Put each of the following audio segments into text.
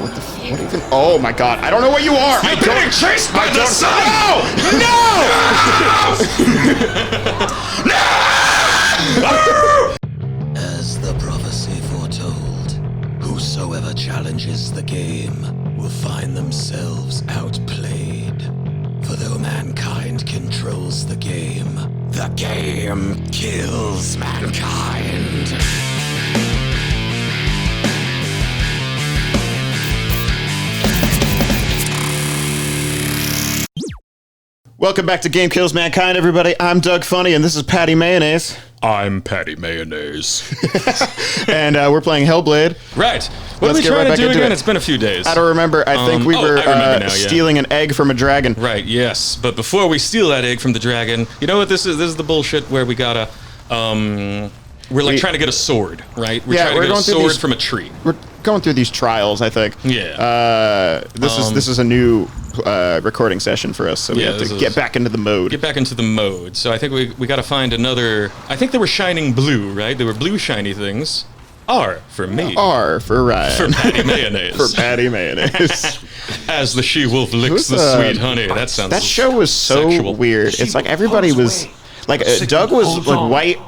What even? Oh my god! I don't know what you are. You're being chased by the sun. No! As the prophecy foretold, whosoever challenges the game will find themselves outplayed. For though mankind controls the game kills mankind. Welcome back to Game Kills Mankind, everybody. I'm Doug Funny, and this is Patty Mayonnaise. I'm Patty Mayonnaise. And we're playing Hellblade. Right. What are we trying to do again? It's been a few days. I don't remember. I think we were stealing an egg from a dragon. Right, yes. But before we steal that egg from the dragon, you know what this is? This is the bullshit where we gotta, we're trying to get a sword, right? We're trying to get a sword from a tree. We're going through these trials, I think. Yeah. This is a new recording session for us, so we have to get back into the mode. Get back into the mode. So I think we got to find another. I think they were shining blue, right? They were blue shiny things. R for me. R for Ryan. For Patty Mayonnaise. For Patty Mayonnaise. As the she-wolf licks the sweet honey. That sounds. That show was so sexual. weird. It's like everybody was. Like, Doug was like white,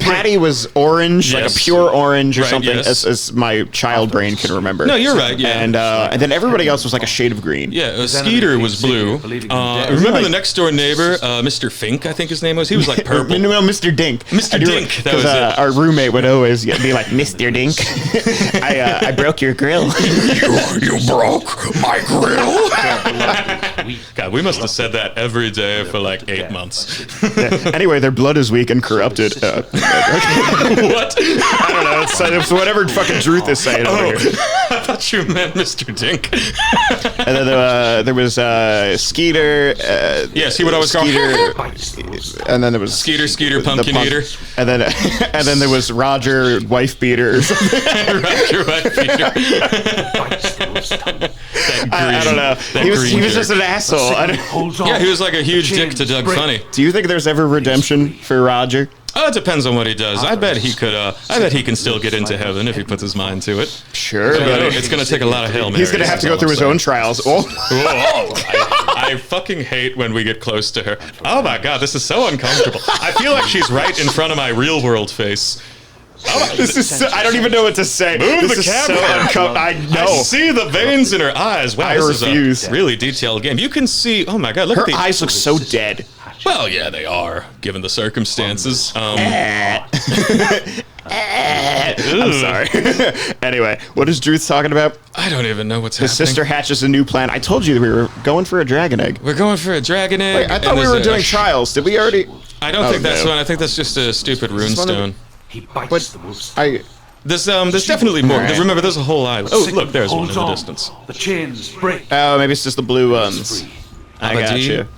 Patty was orange, like a pure orange or something, as my child brain can remember. No, you're right, yeah. And then everybody else was like a shade of green. Yeah, Skeeter was blue. Remember the next door neighbor, Mr. Fink, I think his name was? He was like purple. No, Mr. Dink. Mr. Dink, that was it. Our roommate would always be like, Mr. Dink, I broke your grill. You broke my grill? God, we must have said that every day for like 8 months. Anyway, their blood is weak and corrupted. What? I don't know. It's whatever fucking Druth is saying over here. I thought you meant Mr. Dink. And then there was Skeeter. Yes, he would always Skeeter. And then there was Skeeter, pumpkin eater. And then there was Roger, wife beater. Or something. Roger, wife beater. I don't know. He was just an asshole. Yeah, he was like a huge dick to Doug Funny. Do you think there's ever redemption for Roger? Oh, it depends on what he does. I bet he could. I bet he can still get into heaven if he puts his mind to it. Sure, but it's going to take a lot of Hail Marys. He's going to have to go through his own trials. Oh. I fucking hate when we get close to her. Oh my god, this is so uncomfortable. I feel like she's right in front of my real world face. Oh, this is so, I don't even know what to say. Move this the camera. So I know. I see the veins in her eyes. Wow, this refuse. Is a really detailed game. You can see. Oh my god, look her at the eyes look so dead. Well, yeah, they are, given the circumstances. I'm sorry. Anyway, what is Druth talking about? I don't even know what's happening. His sister hatches a new plan. I told you that we were going for a dragon egg. We're going for a dragon egg. Wait, I thought we were doing trials. Did we already? I don't think that's one. I think that's just a stupid runestone. There's definitely more. Right. Remember, there's a whole island. Oh, look, there's one in the distance. The chains break. Oh, maybe it's just the blue ones. I got you.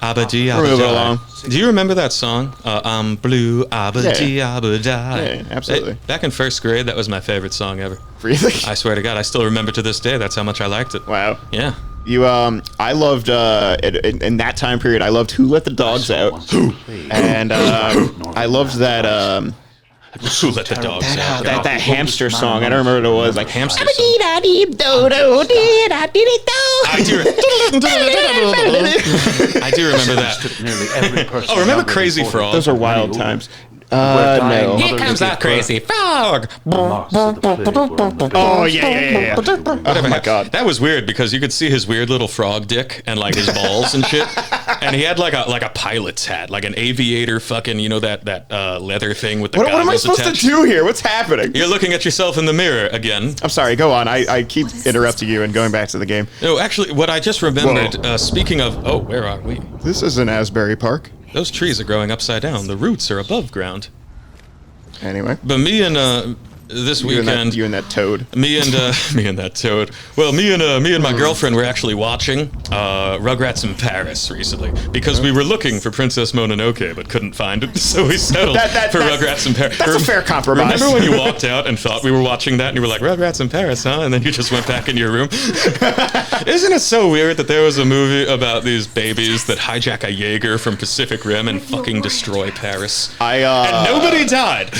Abadi, move it along. Do you remember that song? I'm blue, Abadi, Abadi. Yeah, absolutely. Back in first grade, that was my favorite song ever. Really? I swear to God, I still remember to this day. That's how much I liked it. Wow. Yeah. You I loved in that time period. I loved Who Let the Dogs Out. And I loved that. Who Let the Dogs Out? That hamster song. I don't remember what it was. Like hamster song. I do remember that. Oh, remember Crazy Frog? Those are wild times. No. Here comes that crazy frog. Oh yeah. Oh my god. That was weird because you could see his weird little frog dick and like his balls and shit. And he had like a pilot's hat, like an aviator fucking, you know, that leather thing with the goggles attached. What am I supposed to do here? What's happening? You're looking at yourself in the mirror again. I'm sorry, go on. I keep interrupting you and going back to the game. No, actually, what I just remembered, speaking of, where are we? This is in Asbury Park. Those trees are growing upside down. The roots are above ground. Anyway. But me and this weekend, you and that toad. Me and that toad. Well, me and my girlfriend were actually watching Rugrats in Paris recently because we were looking for Princess Mononoke but couldn't find it, so we settled for Rugrats in Paris. That's a fair compromise. Remember when you walked out and thought we were watching that and you were like, Rugrats in Paris, huh? And then you just went back in your room. Isn't it so weird that there was a movie about these babies that hijack a Jaeger from Pacific Rim and fucking destroy Paris? And nobody died.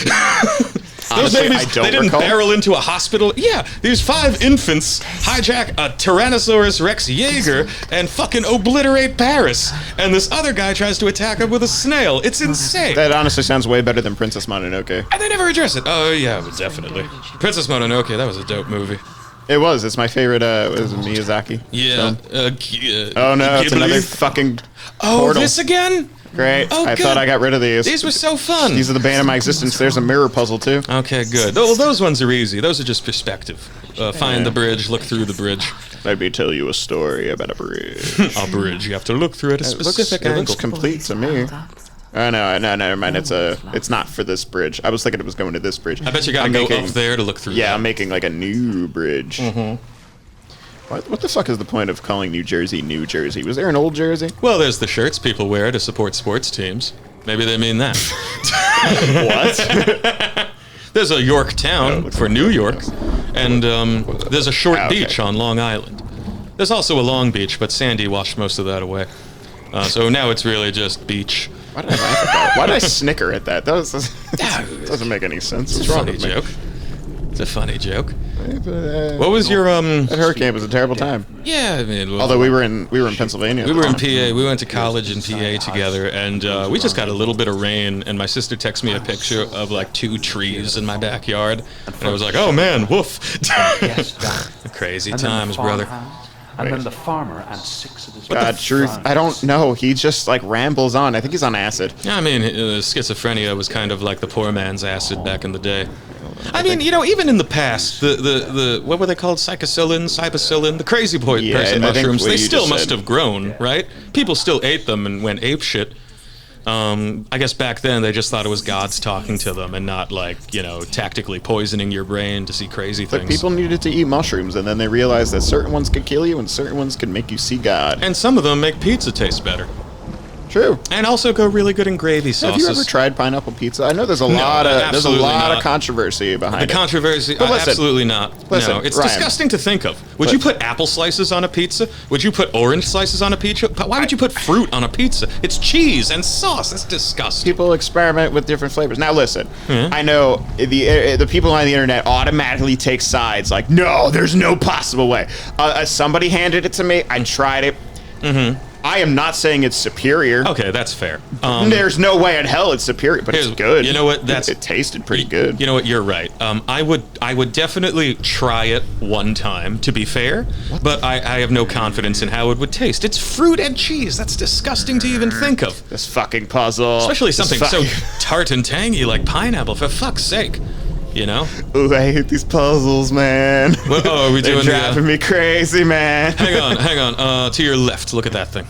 Honestly, babies, I don't they didn't recall. barrel into a hospital. Yeah, these 5 infants hijack a Tyrannosaurus Rex Jaeger and fucking obliterate Paris. And this other guy tries to attack him with a snail. It's insane. That honestly sounds way better than Princess Mononoke. And they never address it. Oh, yeah, definitely. Princess Mononoke, that was a dope movie. It was. It's my favorite. Was it Miyazaki? Yeah. Oh no, it's another fucking portal. This again? Great. Oh, I good. thought I got rid of these. These were so fun. These are the bane of my existence. There's a mirror puzzle too. Okay, good. Well, those ones are easy. Those are just perspective. Find the bridge, look through the bridge. Let me tell you a story about a bridge. A bridge. You have to look through at a specific It angle. looks complete to me. Oh no, never mind. It's not for this bridge. I was thinking it was going to this bridge. I bet you gotta go up there to look through. Yeah, that. I'm making like a new bridge. What the fuck is the point of calling New Jersey New Jersey? Was there an old Jersey? Well, there's the shirts people wear to support sports teams. Maybe they mean that. What? There's a Yorktown for New York, and there's a short okay. beach on Long Island. There's also a Long Beach, but Sandy washed most of that away. So now it's really just beach. Why did I laugh at that? Why did I snicker at that? That doesn't make any sense. What's wrong with me? Joke. It's a funny joke. What was your That hurricane was a terrible time. Yeah, I mean, well, Although we were in Pennsylvania. we were in PA. We went to college in PA together, and we just got a little bit of rain. And my sister texted me a picture of like 2 trees in my backyard, and I was like, "Oh man, woof!" Crazy times, brother. And then the farmer and 6 of his God, truth. I don't know. He just like rambles on. I think he's on acid. Yeah, I mean, schizophrenia was kind of like the poor man's acid back in the day. I mean, you know, even in the past, the what were they called? Psychocillin, cybacillin, the crazy person and I think mushrooms. what They you still just must said. have grown, right? People still ate them and went apeshit. I guess back then they just thought it was gods talking to them and not like, you know, tactically poisoning your brain to see crazy But things. people needed to eat mushrooms, and then they realized that certain ones could kill you, and certain ones could make you see God. And some of them make pizza taste better. True. And also go really good in gravy sauces. Have you ever tried pineapple pizza? I know there's a lot of controversy behind it. The controversy, But listen, absolutely not. listen, No, it's Ryan. disgusting to think of. Would you put apple slices on a pizza? Would you put orange slices on a pizza? Why would you put fruit on a pizza? It's cheese and sauce. That's disgusting. People experiment with different flavors. Now listen, I know the people on the internet automatically take sides. Like, no, there's no possible way. Somebody handed it to me. I tried it. I am not saying it's superior. Okay, that's fair. There's no way in hell it's superior, but it's good. You know what? It tasted pretty good. You know what? You're right. I would definitely try it one time, to be fair, but I have no confidence in how it would taste. It's fruit and cheese. That's disgusting to even think of. This fucking puzzle. Especially something so tart and tangy like pineapple, for fuck's sake. You know? Ooh, I hate these puzzles, man. What, are we They're doing driving me crazy, man. Hang on. To your left, look at that thing.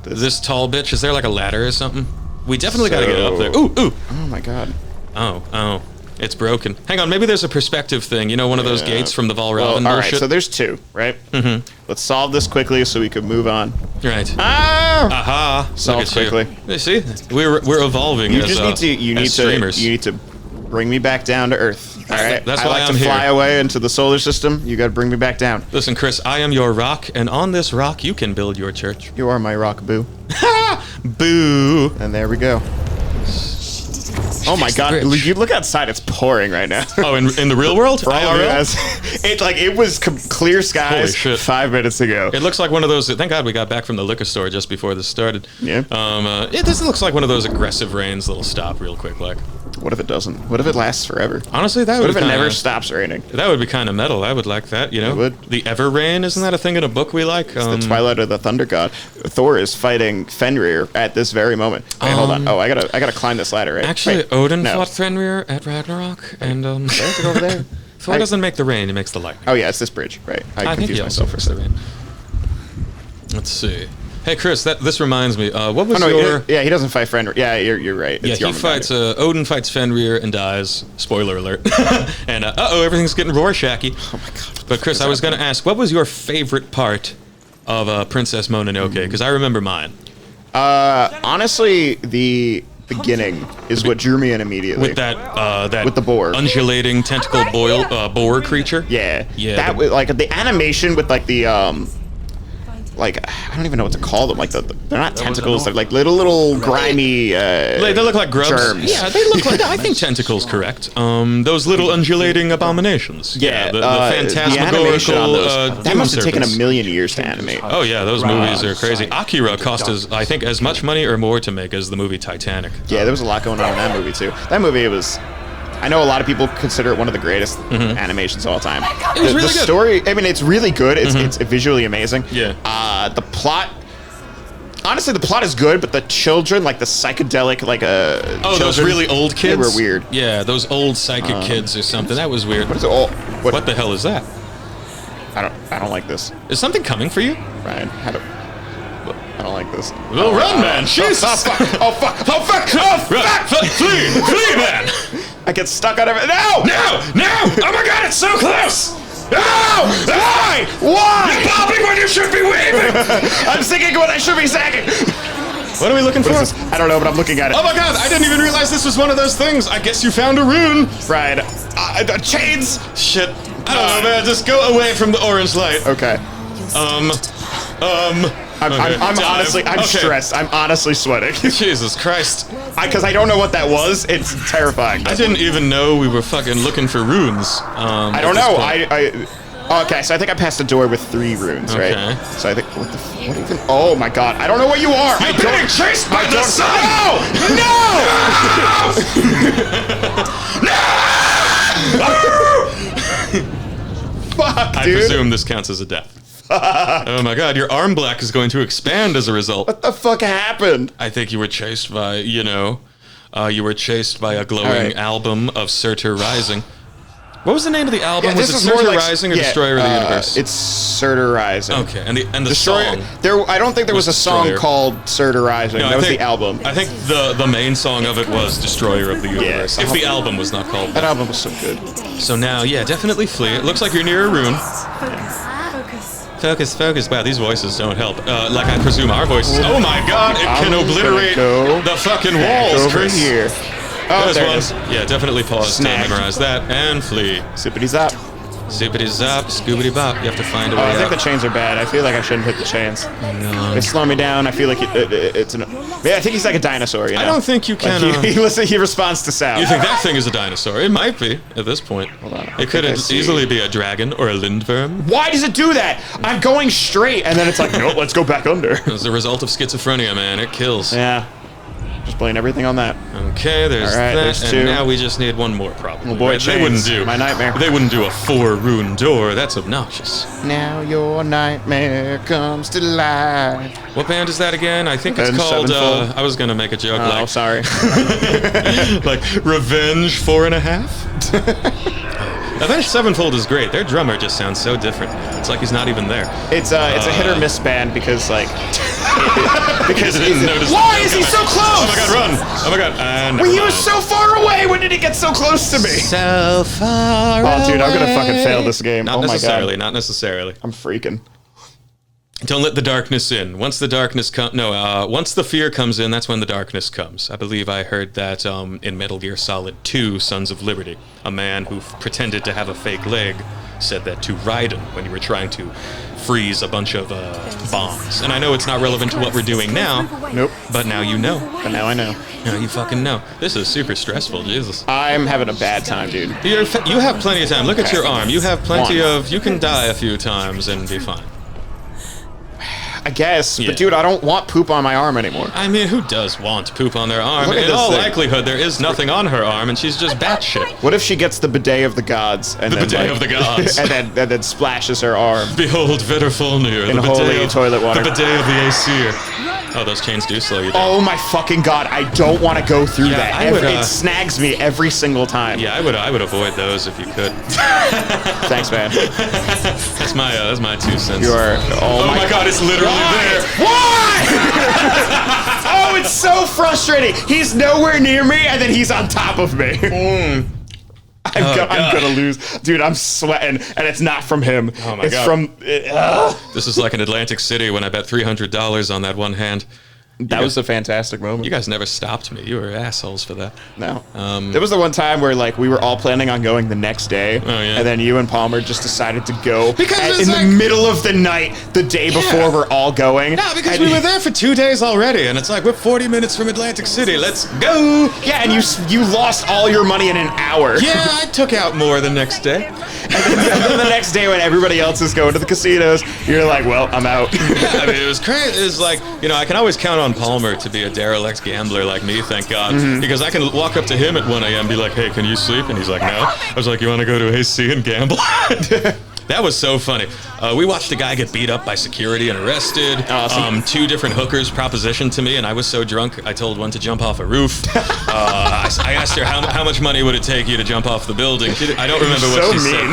This tall bitch, is there like a ladder or something? We definitely gotta get up there. Ooh! Oh my god. Oh. It's broken. Hang on, maybe there's a perspective thing. You know, one of those gates from the Valravn All right, bullshit? so there's 2, right? Let's solve this quickly so we can move on. Right. Ah! Aha! Solve Look at quickly. You see? We're evolving You as just need as streamers. you need to bring me back down to Earth. All right. That's I why like I'm to fly here. away into the solar system. You got to bring me back down. Listen, Chris, I am your rock, and on this rock you can build your church. You are my rock, boo. Boo! And there we go. Oh my god! bridge. You look outside; it's pouring right now. Oh, in the real world? For all of you IRL? guys, it was clear Holy skies shit. 5 minutes ago. It looks like one of those. Thank God we got back from the liquor store just before this started. Yeah. This looks like one of those aggressive rains that'll stop real quick. Like, What if it doesn't? What if it lasts forever? honestly, that would What if be it kinda, never stops raining? That would be kind of metal. I would like that. You know, It would. The ever rain, isn't that a thing in a book we like? The Twilight of the Thunder God. Thor is fighting Fenrir at this very moment. Wait, hold on. Oh, I gotta climb this ladder, right? Actually, Wait, Odin no. fought Fenrir at Ragnarok, and Do I have to go over there? Thor doesn't make the rain; he makes the lightning. Oh yeah, it's this bridge, right? I think confused he also myself for a makes the second. rain. Let's see. Hey, Chris, this reminds me. What was Oh no, your? yeah, he doesn't fight Fenrir. Yeah, you're right. Yeah, It's he Jormungandr. fights. Odin fights Fenrir and dies. Spoiler alert. And everything's getting Rorschach-y. Oh my god. But Chris, I was going to ask, what was your favorite part of Princess Mononoke? Because I remember mine. Honestly, the beginning is what drew me in immediately. With that With the boar. undulating tentacle boar creature. Yeah. Yeah, That was like the animation with like the like I don't even know what to call them. Like they're not tentacles. They're like little grimy. They look like grubs. Germs. Yeah, they look like. I think tentacles correct. Those little undulating abominations. Yeah, the the animation on phantasmagorical. those. That must have taken a million years to animate. Oh yeah, those movies are crazy. Akira cost us, I think, as much money or more to make as the movie Titanic. Yeah, there was a lot going on in that movie too. That movie was. I know a lot of people consider it one of the greatest animations of all time. It was really the good. story, I mean, it's really good. It's visually amazing. Yeah. The plot. Honestly, the plot is good, but the children, like the psychedelic, like those really old kids. They were weird. Yeah, those old psychic kids or something. That was weird. What is it all? What the hell is that? I don't like this. Is something coming for you? Ryan, I don't like this. Well, run, man! Jesus! Oh fuck! Oh fuck! Oh fuck! Oh fuck! Flee, man! I get stuck on everything. No! No! Oh my God! It's so close! No! Why? Why? You're popping when you should be waving! I'm singing when I should be sagging. What are we looking for? I don't know, but I'm looking at it. Oh my God! I didn't even realize this was one of those things. I guess you found a rune. Right. Chains. Shit. I don't know, man. Just go away from the orange light. Okay. I'm honestly, I'm stressed. I'm honestly sweating. Jesus Christ. Because I don't know what that was. It's terrifying. I didn't even know we were fucking looking for runes. I don't know. Okay, so I think I passed a door with 3 runes, right? Okay. So I think, what even? Oh my God, I don't know what you are. You're being chased by the sun! No! No! Fuck, dude. I presume this counts as a death. Oh my God, your arm black is going to expand as a result. What the fuck happened? I think you were chased by, you were chased by a glowing album of Surtur Rising. What was the name of the album? Was it Surtur Rising or Destroyer of the Universe? It's Surtur Rising. Okay, and the Destroyer, song. I don't think there was a song Destroyer. called Surtur Rising. No, that was the album. I think the main song of it was Destroyer of the Universe. Yeah, if the album was not called that album was so good. So now, yeah, definitely flee. It looks like you're near a rune. Focus. Wow, these voices don't help. Like I presume our voices. Oh my God, it can obliterate the fucking walls, over Chris. Here. Oh, There's one. Yeah, definitely pause to memorize that and flee. Zippity zap. Zippity zap, scoobity bop. You have to find a way I think out. the chains are bad. I feel like I shouldn't hit the chains. No. They slow me down. I feel like it's an. Yeah, I think he's like a dinosaur. You know? I don't think you can. Like he responds to sound. You think that thing is a dinosaur? It might be at this point. Hold on. It could easily be a dragon or a lindworm. Why does it do that? I'm going straight, and then it's like, nope, let's go back under. As a result of schizophrenia, man, it kills. Yeah. Just blame everything on that. Okay, there's All right, that, there's 2. and now we just need one more, probably. Oh boy, right? They wouldn't chains. do My nightmare. They wouldn't do a 4-rune door. That's obnoxious. Now your nightmare comes to life. What band is that again? I think it's Avenged called. Sevenfold. I was gonna make a joke Oh, sorry. like Revenge 4.5. Avenged Sevenfold is great. Their drummer just sounds so different. It's like he's not even there. It's a hit or miss band because like because notice why is he so close? Oh my God, run! Oh my God! Well, he was so far away. When did he get so close to me? So far Oh, dude, I'm gonna fucking fail this game. Not oh my necessarily. God. Not necessarily. I'm freaking. Don't let the darkness in. Once the darkness once the fear comes in, that's when the darkness comes. I believe I heard that in Metal Gear Solid 2, Sons of Liberty, a man who pretended to have a fake leg said that to Raiden when you were trying to freeze a bunch of bombs. And I know it's not relevant to what we're doing now. Nope. But now you know. But now I know. Now you fucking know. This is super stressful, Jesus. I'm having a bad time, dude. You have plenty of time. Look at your arm. You have plenty One. of... You can die a few times and be fine. I guess, Yeah. but dude, I don't want poop on my arm anymore. I mean, who does want poop on their arm? Look at In this all thing. likelihood, there is nothing on her arm, and she's just batshit. What if she gets the bidet of the gods and The then bidet of the gods. and then splashes her arm? Behold, Vitterfulnir, In the holy bidet of, toilet water. The bidet of the Aesir. Oh, those chains do slow you down. Oh my fucking God! I don't want to go through Yeah, that. I would, It snags me every single time. Yeah, I would avoid those if you could. Thanks, man. That's my 2 cents. You are. Oh my God, it's literally there. Why? Oh, it's so frustrating. He's nowhere near me, and then he's on top of me. I'm gonna lose, dude. I'm sweating, and it's not from him. Oh my it's God. from. This is like an Atlantic City when I bet $300 on that one hand. That was a fantastic moment. You guys never stopped me. You were assholes for that. No. There was the one time where like we were all planning on going the next day, and then you and Palmer just decided to go because in the middle of the night, the day before we're all going. No, because we were there for 2 days already, and it's like we're 40 minutes from Atlantic City. Let's go. Yeah, and you lost all your money in an hour. Yeah, I took out more the next day. And then the next day when everybody else is going to the casinos, you're like, well, I'm out. Yeah, I mean, it was crazy. It was like, I can always count on Palmer to be a derelict gambler like me, thank God. Because I can walk up to him at 1 a.m. and be like, hey, can you sleep? And he's like, no. I was like, you want to go to AC and gamble? That was so funny. We watched a guy get beat up by security and arrested. Awesome. 2 different hookers propositioned to me, and I was so drunk, I told one to jump off a roof. I asked her, how much money would it take you to jump off the building? I don't remember what she said.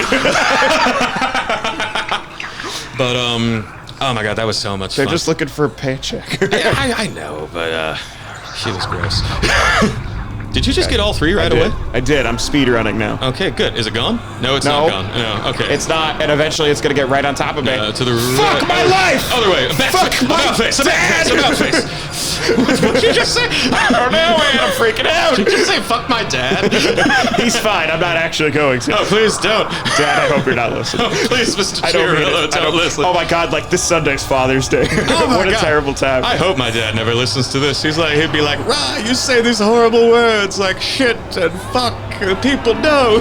But, oh my God, that was so much fun. They're just looking for a paycheck. I know, but she was gross. Did you just get all 3 right away? I did. I'm speed running now. Okay, good. Is it gone? No, it's not gone. No, okay. It's not, and eventually it's gonna get right on top of me. To the Fuck my life! Other way. Fuck my about face. dad! About face. What did you just say? I don't know, man. I'm freaking out. Did you just say fuck my dad? He's fine. I'm not actually going to. Oh, please don't. Dad, I hope you're not listening. Oh, please, Mr. I don't mean it. Don't listen. Oh my God, like this Sunday's Father's Day. Oh my What a God. terrible time. I hope my dad never listens to this. He'd be like, Rah, you say these horrible words like shit and fuck, and people know.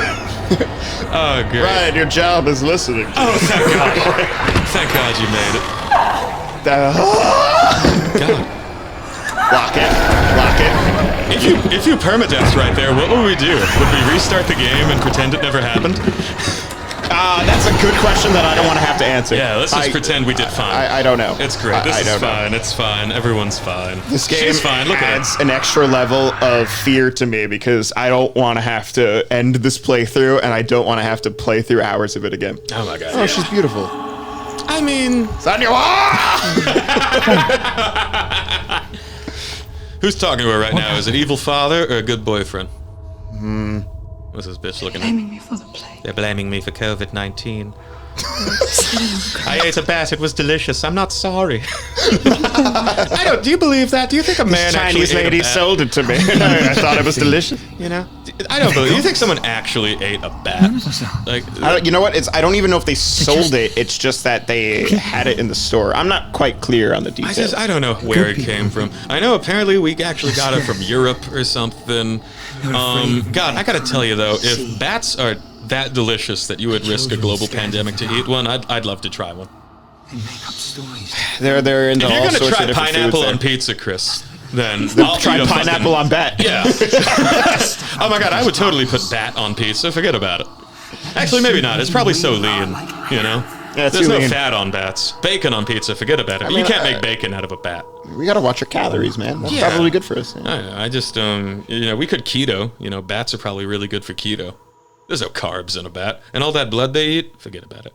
Oh, great. Ryan, your job is listening. Oh, thank God. Thank God you made it. God. Lock it. If you permadeath right there, what would we do? Would we restart the game and pretend it never happened? That's a good question that I don't want to have to answer. Yeah, let's just pretend we did fine. I don't know. It's great. This is fine. It's fine. Everyone's fine. This game She's fine. Look at adds an extra level of fear to me because I don't want to have to end this playthrough, and I don't want to have to play through hours of it again. Oh my God. Oh, she's beautiful. I mean, Senua! Who's talking to her right now? Is it evil father or a good boyfriend? What's this bitch looking at? Blaming me for the plague. They're blaming me for COVID-19. I ate a bat. It was delicious. I'm not sorry. Do you believe that? Do you think a man Chinese actually lady ate a bat? sold it to me. I thought it was delicious. You know, I don't believe. Do you think someone actually ate a bat? Like, You know what? I don't even know if they sold it. It's just that they had it in the store. I'm not quite clear on the details. I don't know where it came from. I know apparently we actually got it from Europe or something. God, I gotta tell you though, if bats are that delicious that you would risk a global pandemic to eat one, I'd love to try one. They make up stories. They're into If you're all gonna sorts try of different pineapple foods on there. pizza, Chris, then I'll Try eat a pineapple on bat. Yeah. Oh my God, I would totally put bat on pizza. Forget about it. Actually, maybe not. It's probably so lean, you know? Yeah, it's There's too no lean. fat on bats. Bacon on pizza, forget about it. mean, You can't make bacon out of a bat. We gotta watch our calories, man. That's Yeah. probably good for us. I just, we could keto. Bats are probably really good for keto. There's no carbs in a bat. And all that blood they eat, forget about it.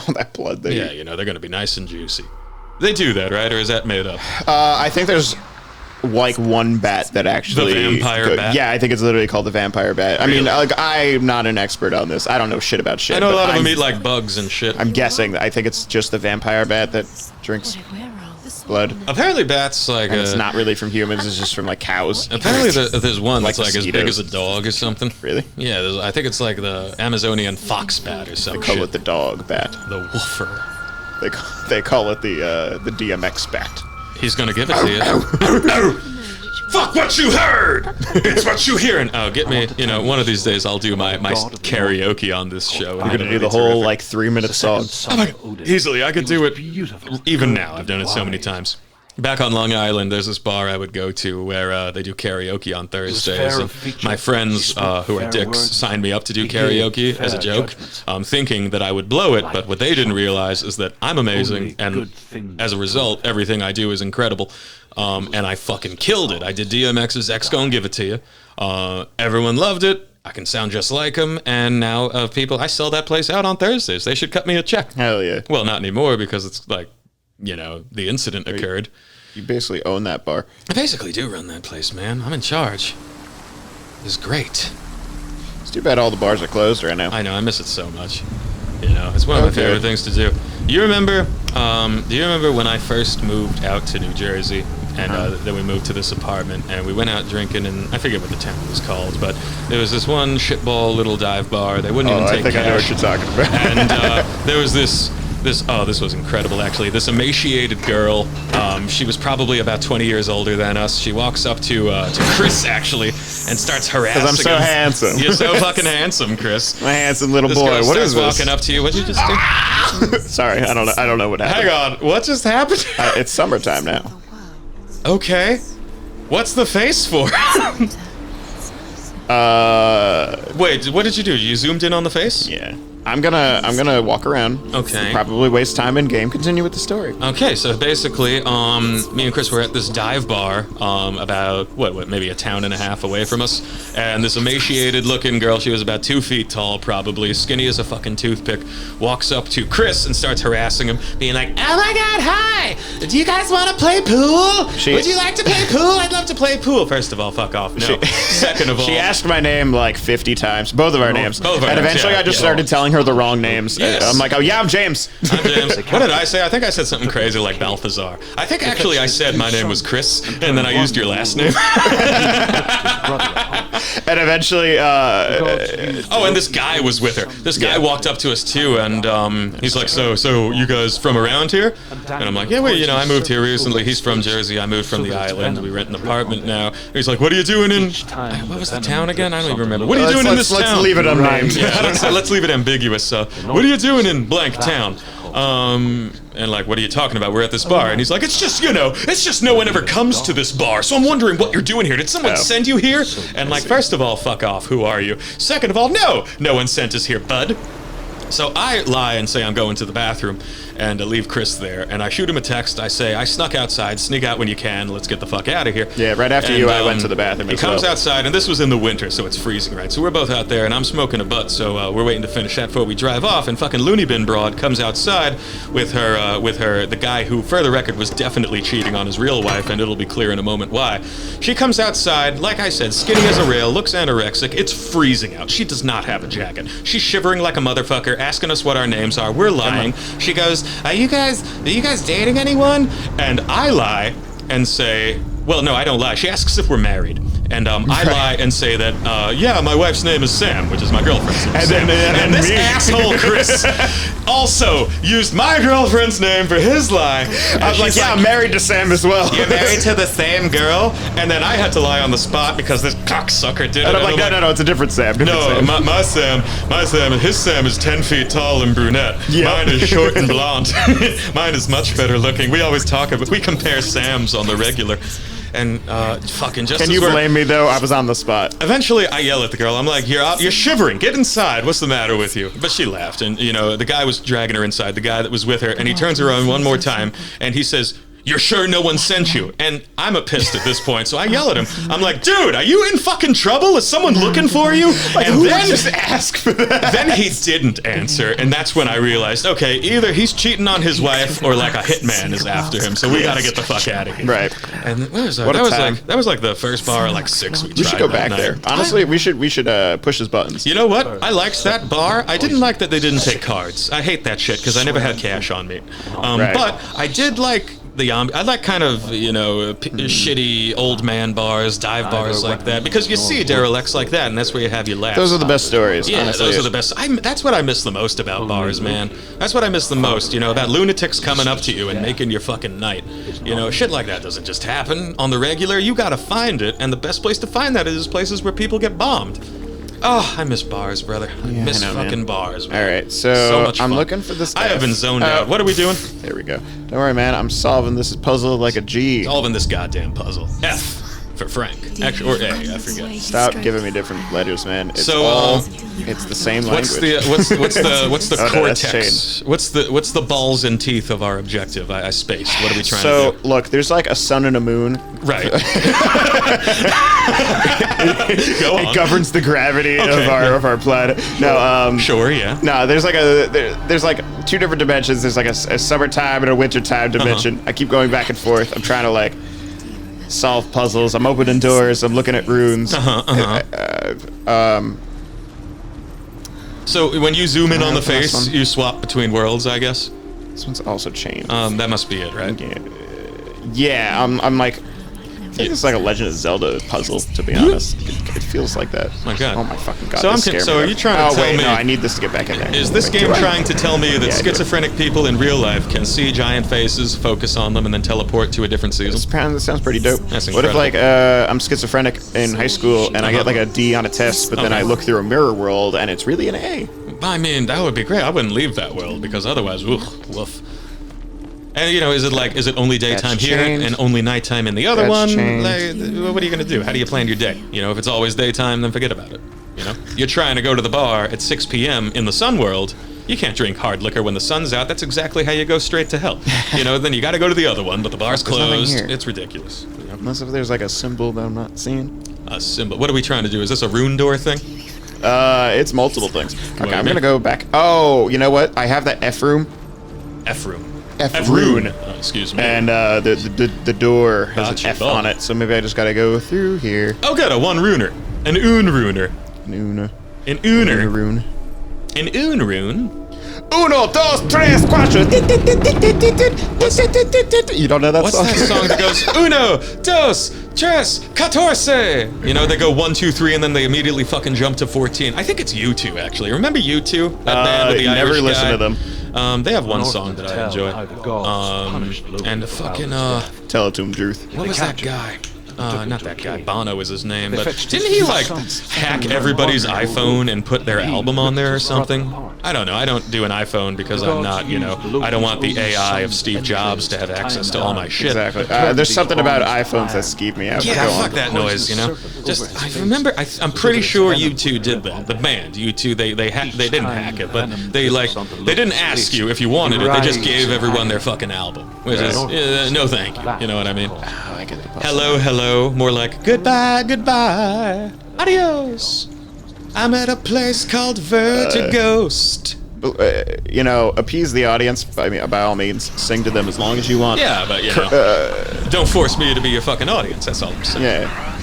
All that blood there. Yeah, they're going to be nice and juicy. They do that, right? Or is that made up? I think there's like one bat that actually... The vampire bat? Yeah, I think it's literally called the vampire bat. I mean, Really? I'm not an expert on this. I don't know shit about shit. I know a but lot of them I'm- eat like bugs and shit. I'm guessing. I think it's just the vampire bat that drinks blood. Apparently bats, like... And it's not really from humans. It's just from like cows. Apparently there's one Like that's like as big as mosquitoes. a dog or something. Really? Yeah, I think it's like the Amazonian fox bat or something. They call it the dog bat. The woofer. They call it the DMX bat. He's gonna give it to you. No! Fuck what you heard! It's what you hear. And get me. One of these days I'll do my karaoke on this show. You're gonna do the whole like 3-minute song. Easily, I could do it. Even now, I've done it so many times. Back on Long Island, there's this bar I would go to where they do karaoke on Thursdays. And my friends who are dicks signed me up to do karaoke as a joke, thinking that I would blow it. But what they didn't realize is that I'm amazing, and as a result, everything I do is incredible. And I fucking killed it. I did DMX's X Gon Give It To You. Everyone loved it. I can sound just like him. And now I sell that place out on Thursdays. They should cut me a check. Hell yeah. Well, not anymore because it's like, the incident occurred. You basically own that bar. I basically do run that place, man. I'm in charge. It's great. It's too bad all the bars are closed right now. I know, I miss it so much. It's one of my favorite things to do. You remember when I first moved out to New Jersey, And then we moved to this apartment, and we went out drinking, and I forget what the town was called, but there was this one shitball little dive bar. They wouldn't even take cash. I know what you're talking about. And there was this was incredible, actually. This emaciated girl, she was probably about 20 years older than us. She walks up to Chris, actually, and starts harassing him. Because I'm so handsome. You're so fucking handsome, Chris. My handsome little This boy. girl What is starts this? walking up to you. What'd you just do? Sorry, I don't know what happened. Hang on, what just happened? It's summertime now. Okay. What's the face for? Wait, what did you do? You zoomed in on the face? Yeah. I'm gonna walk around. Okay. Probably waste time in game. Continue with the story. Okay, so basically, me and Chris were at this dive bar, about what, maybe a town and a half away from us, and this emaciated-looking girl, she was about 2 feet tall, probably skinny as a fucking toothpick, walks up to Chris and starts harassing him, being like, "Oh my God, hi! Do you guys want to play pool? Would you like to play pool? I'd love to play pool." First of all, fuck off. No. Second of all, she asked my name like 50 times, both of our names, both of our and names, eventually yeah, I just yeah. started telling her the wrong names. Yes. I'm like, "Oh yeah, I'm James." I'm James. What did I say? I think I said something crazy like Balthazar. I think actually I said my name was Chris, and then I used your last name. And eventually, oh, and this guy was with her. This guy walked up to us too, and he's like, so you guys from around here?" And I'm like, "Yeah, wait, I moved here recently. He's from Jersey. I moved from the island. We rent an apartment now." And he's like, "What are you doing in? What was the town again? I don't even remember. What are you doing in this town?" Let's leave it unnamed. Yeah, let's leave it ambiguous. What are you doing in blank town? And like, "What are you talking about? We're at this bar." And he's like, it's just no one ever comes to this bar. So I'm wondering what you're doing here. Did someone send you here? And like, first of all, fuck off. Who are you? Second of all, no one sent us here, bud. So I lie and say I'm going to the bathroom and leave Chris there. And I shoot him a text. I say, "I snuck outside. Sneak out when you can. Let's get the fuck out of here." Yeah, right after you, I went to the bathroom He as comes well. outside, and this was in the winter, so it's freezing, right? So we're both out there, and I'm smoking a butt, so we're waiting to finish that before we drive off. And fucking Looney Bin Broad comes outside with her, the guy who, for the record, was definitely cheating on his real wife, and it'll be clear in a moment why. She comes outside, like I said, skinny as a rail, looks anorexic. It's freezing out. She does not have a jacket. She's shivering like a motherfucker, asking us what our names are. We're lying. She goes, Are you guys dating anyone?" And I lie and say, well, no, I don't lie. She asks if we're married. And I lie and say that, yeah, my wife's name is Sam, which is my girlfriend's name. And this asshole, Chris, also used my girlfriend's name for his lie. I was like, "Yeah, I'm married to Sam as well." "You're married to the same girl?" And then I had to lie on the spot because this cocksucker did it. And I'm like, no, it's a different Sam. No, my Sam, his Sam is 10 feet tall and brunette. Yep. Mine is short and blonde. Mine is much better looking. We always we compare Sams on the regular. And fucking just. Can you blame me though? I was on the spot. Eventually, I yell at the girl. I'm like, you're shivering. Get inside. What's the matter with you?" But she laughed, and the guy was dragging her inside. The guy that was with her, and he turns around one more time, and he says, "You're sure no one sent you?" And I'm pissed at this point, so I yell at him. I'm like, "Dude, are you in fucking trouble? Is someone looking for you?" And then just ask for that. Then he didn't answer, and that's when I realized, okay, either he's cheating on his wife or like a hitman is after him. So we gotta get the fuck out of here. Right. And what was that? What a time. That was like the first bar of like 6 we tried. We should go that back night. there. Honestly, we should push his buttons. You know what? I liked that bar. I didn't like that they didn't take cards. I hate that shit because I never had cash on me. Right. But I did like I like kind of, shitty old man bars, dive bars like that, because you see derelicts like that, and that's where you have your laughs. Those are the best stories. Yeah, honestly. those are the best. That's what I miss the most about bars, man. That's what I miss the most, about lunatics coming up to you and making your fucking night. Shit like that doesn't just happen on the regular. You gotta find it, and the best place to find that is places where people get bombed. Oh, I miss bars, brother. I miss fucking bars, man. All right, so much fun. I'm looking for this. I have been zoned out. What are we doing? There we go. Don't worry, man. I'm solving this puzzle like a G. Solving this goddamn puzzle. F for Frank. Actually, or A, I forget. Stop giving me different letters, man. It's So, it's the same language. What's the Oh, no, that's cortex? What's the balls and teeth of our objective? I spaced. What are we trying to So, do? look, there's like a sun and a moon. Right. Go on. It governs the gravity of our planet. No, Sure, yeah. no, there's like two different dimensions. There's like a summertime and a wintertime dimension. I keep going back and forth. I'm trying to like solve puzzles. I'm opening doors. I'm looking at runes. So when you zoom in on the this face, one. you swap between worlds, I guess. This one's also changed. That must be it, right? Yeah, I'm like, I think it's like a Legend of Zelda puzzle, to be honest. It feels like that. My God. Oh my fucking God. So this scared so me. are you trying to tell wait, me? no, I need this to get back in there. Is this Wait, game do I? trying to tell me that Yeah, I do. schizophrenic people in real life can see giant faces, focus on them, and then teleport to a different season? This sounds pretty dope. That's What if, incredible. like, I'm schizophrenic in high school and I get, like, a D on a test, but then I look through a mirror world and it's really an A? I mean, that would be great. I wouldn't leave that world because otherwise, woof. And is it only daytime That's here changed. and only nighttime in the other That's one? changed. Like, what are you gonna do? How do you plan your day? If it's always daytime, then forget about it. You're trying to go to the bar at 6 p.m. in the sun world. You can't drink hard liquor when the sun's out. That's exactly how you go straight to hell. Then you got to go to the other one, but the bar's There's nothing closed. here. It's ridiculous. Unless if there's, like, a symbol that I'm not seeing. A symbol. What are we trying to do? Is this a rune door thing? It's multiple things. Okay, Wait, I'm me? gonna go back. Oh, you know what? I have that F room. F room. F rune. Oh, excuse me. And the door has Gotcha. an F on it, so maybe I just gotta go through here. Oh, good. A one runer. An un runer. Una. An uner. Rune. An un rune. Uno, dos, tres, cuatro. You don't know that What's song? that song that goes uno, dos, tres, catorce? They go 1, 2, 3, and then they immediately fucking jump to 14. I think it's U2 actually. Remember U2? That band with the never Irish listened guy? to them. They have one In order song to that I tell enjoy. how the gods punished Loki And with fucking Val's Tell it to him, Druth. what was that captured guy? took him Not to that a guy. cave. Bono is his name. They But fetched didn't his he like sons. hack Something everybody's wrong. iPhone and put their He album on there or ripped his brother something? apart. I don't know. I don't do an iPhone because I'm not, I don't want the AI of Steve Jobs to have access to all my shit. Exactly. There's something about iPhones that skeeve me out. Yeah, Go on. fuck that noise, Just, I remember, I'm pretty sure U2 did that. The band, U2, they didn't hack it, but they didn't ask you if you wanted it. They just gave everyone their fucking album, which is, no thank you. You know what I mean? Oh, I get the puzzle. Hello, hello, more like goodbye, goodbye, adios. I'm at a place called Vertigost. Appease the audience. I mean, by all means, sing to them as long as you want. Yeah, but don't force me to be your fucking audience. That's all I'm saying. Yeah.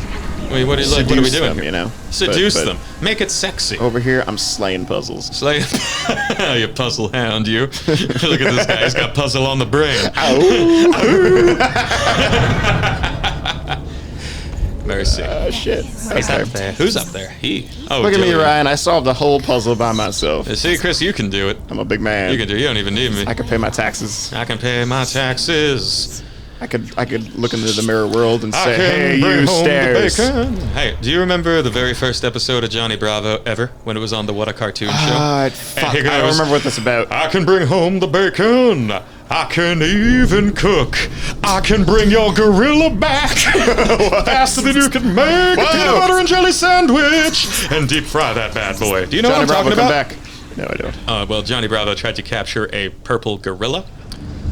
I mean, what are we Seduce doing them, here? But- Seduce but them. Make it sexy. Over here, I'm slaying puzzles. Slay, you puzzle hound, you. Look at this guy. He's got puzzle on the brain. Mercy. Shit. Who's Okay. up there? Who's up there? He. Oh, Look at me, Jillian. Ryan. I solved the whole puzzle by myself. See, Chris, you can do it. I'm a big man. You can do it. You don't even need me. I can pay my taxes. I can pay my taxes. I could look into the mirror world and I say, can "Hey, bring you home stairs." the bacon. Hey, do you remember the very first episode of Johnny Bravo ever when it was on the What a Cartoon Show? Fuck. he I don't goes, remember what that's about. I can bring home the bacon. I can even cook. I can bring your gorilla back faster than you can make a peanut butter and jelly sandwich and deep fry that bad boy. Do you know Johnny what I'm Bravo, talking come about? back. No, I don't. Well, Johnny Bravo tried to capture a purple gorilla.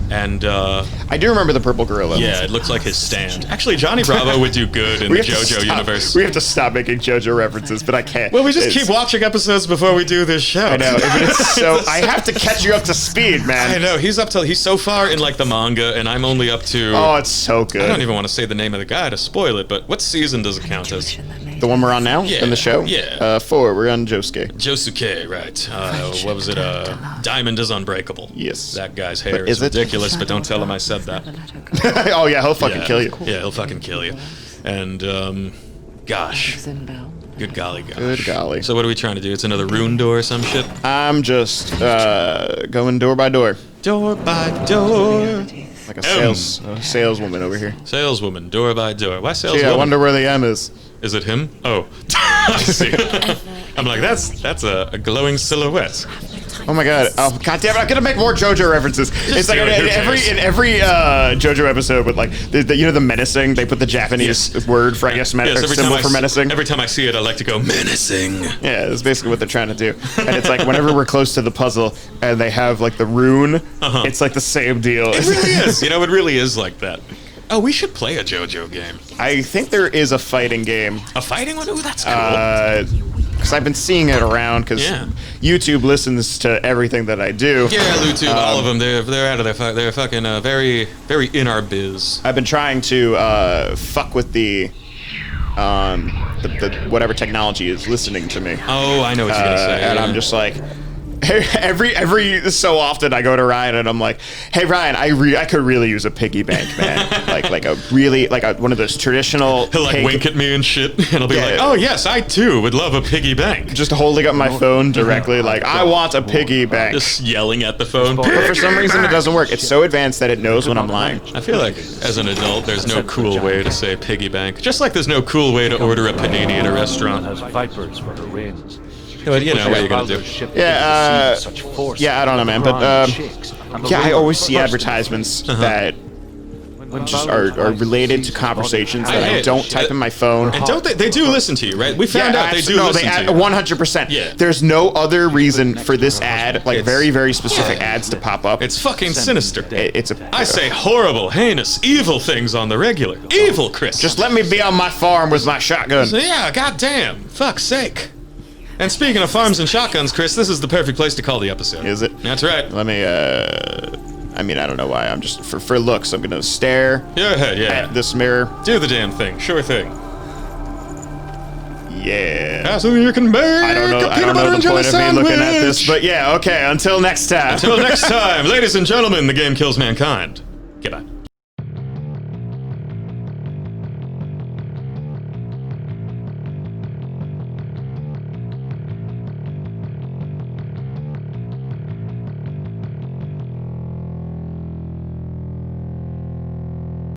And, I do remember the purple gorilla. yeah, it looks like his stand. Actually, Johnny Bravo would do good in the have to JoJo stop- universe. We have to stop making JoJo references, but I can't. Well, we just It's- keep watching episodes before we do this show. I know. It's so I have to catch you up to speed, man. I know. He's so far in like the manga, and I'm only up to. Oh, it's so good. I don't even want to say the name of the guy to spoil it, but what season does it count as? The one we're on now Yeah, in the show. yeah. 4. We're on Josuke. Josuke, right? What was it? Diamond is unbreakable. Yes. That guy's hair But is is it? ridiculous, but don't tell him I said that. Oh yeah, he'll fucking Yeah. kill you. Yeah, he'll fucking kill you. And gosh, good golly, gosh. Good golly. So what are we trying to do? It's another rune door or some shit. I'm just going door by door, Door by door. like a saleswoman over here. Saleswoman, door by door. Why Gee, saleswoman? I wonder where the M is. Is it him? Oh, I see. I'm like, that's a glowing silhouette. Oh my god! Oh god damn it! I'm gonna make more JoJo references. It's like do it, who cares? in every JoJo episode with like the menacing. They put the Japanese word for Yes, symbol for menacing. Every time I see it, I like to go menacing. Yeah, that's basically what they're trying to do. And it's like whenever we're close to the puzzle and they have like the rune, it's like the same deal. It really is. It really is like that. Oh, we should play a JoJo game. I think there is a fighting game. A fighting one? Ooh, that's cool. Because I've been seeing it around because Yeah. YouTube listens to everything that I do. Yeah, YouTube, all of them, they're out of they're fucking very, very in our biz. I've been trying to fuck with the whatever technology is listening to me. Oh, I know what you're gonna say. And yeah. I'm just like, every so often I go to Ryan and I'm like, hey Ryan, I could really use a piggy bank, man. like one of those traditional. He'll like wink at me and shit, and I'll be like, oh yes, I too would love a piggy bank. Just holding up my phone directly, like I want a piggy bank. Just yelling at the phone. But for some reason it doesn't work. It's so advanced that it knows when I'm lying. I feel like as an adult, there's no cool way to say piggy bank. Just like there's no cool way to order a panini at a restaurant. But you know, what are you gonna do? Yeah, I don't know, man. But yeah, I always see advertisements that just are related to conversations that I don't type in my phone. And don't they do listen to you, right? We found out they do listen to you. 100%. Yeah. There's no other reason for this ad, like very, very specific ads to pop up. It's fucking sinister. I say It's horrible, heinous, evil things on the regular. Evil, Chris. just let me be on my farm with my shotgun. Yeah, goddamn. Fuck's sake. And speaking of farms and shotguns, Chris, this is the perfect place to call the episode. Is it? That's right. Let me, I mean, I don't know why. I'm just, for looks, I'm gonna stare at this mirror. Do the damn thing. Sure thing. Yeah. Faster than you can make. I don't know the point of me looking at this, but yeah, okay, until next time. Until next time, ladies and gentlemen, the game kills mankind. Goodbye.